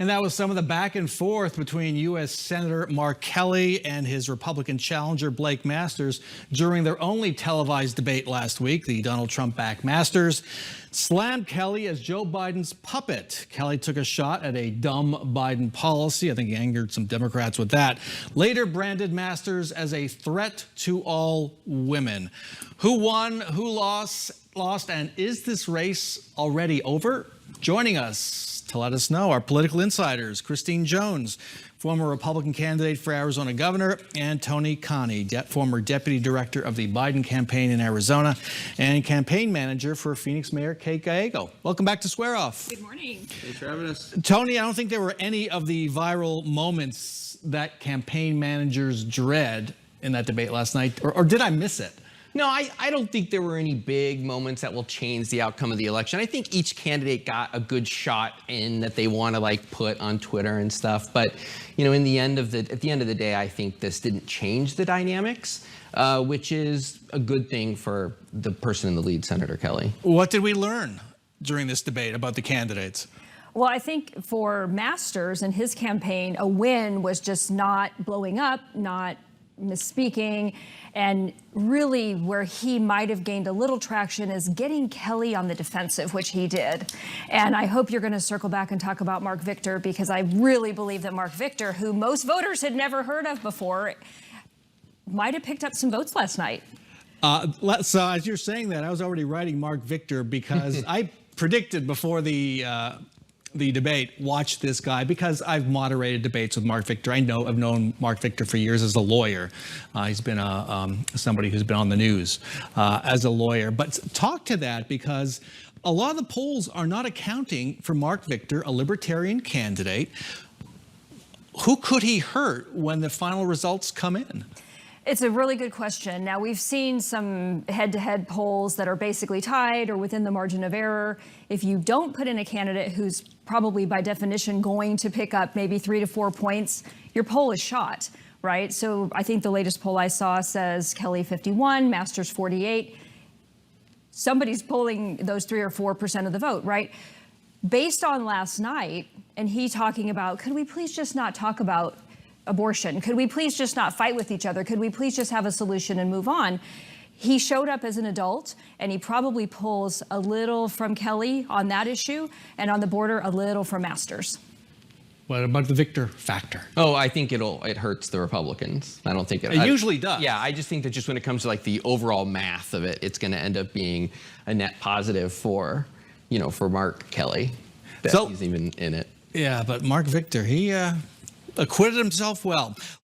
And that was some of the back and forth between U.S. Senator Mark Kelly and his Republican challenger Blake Masters during their only televised debate last week. The Donald Trump-backed Masters slammed Kelly as Joe Biden's puppet. Kelly took a shot at a dumb Biden policy. I think he angered some Democrats with that. Later branded Masters as a threat to all women. Who won? Who lost? And is this race already over? Joining us to let us know, our political insiders, Christine Jones, former Republican candidate for Arizona governor, and Tony Connie, former deputy director of the Biden campaign in Arizona and campaign manager for Phoenix Mayor Kate Gallego. Welcome back to Square Off. Good morning. Thanks for having us. Tony, I don't think there were any of the viral moments that campaign managers dread in that debate last night, or did I miss it? No, I don't think there were any big moments that will change the outcome of the election. I think each candidate got a good shot in that they want to put on Twitter and stuff. But, you know, at the end of the day, I think this didn't change the dynamics, which is a good thing for the person in the lead, Senator Kelly. What did we learn during this debate about the candidates? Well, I think for Masters and his campaign, a win was just not blowing up, not misspeaking, and really where he might have gained a little traction is getting Kelly on the defensive, which he did. And I hope you're going to circle back and talk about Marc Victor, because I really believe that Marc Victor, who most voters had never heard of before, might have picked up some votes last night. So as you're saying that, I was already writing Marc Victor because I predicted before the debate, watch this guy, because I've moderated debates with Marc Victor. I've known Marc Victor for years as a lawyer. He's been somebody who's been on the news as a lawyer. But talk to that, because a lot of the polls are not accounting for Marc Victor, a libertarian candidate. Who could he hurt when the final results come in? It's a really good question. Now, we've seen some head-to-head polls that are basically tied or within the margin of error. If you don't put in a candidate who's probably by definition going to pick up maybe 3 to 4 points, your poll is shot, right? So I think the latest poll I saw says Kelly 51, Masters 48. Somebody's polling those 3 or 4% of the vote, right? Based on last night, and he talking about, could we please just not talk about abortion? Could we please just not fight with each other? Could we please just have a solution and move on? He showed up as an adult, and he probably pulls a little from Kelly on that issue, and on the border, a little from Masters. What about the Victor factor? Oh, I think it hurts the Republicans. I don't think it usually does. Yeah, I just think that just when it comes to the overall math of it, it's going to end up being a net positive for Mark Kelly, that he's even in it. Yeah, but Marc Victor, he acquitted himself well.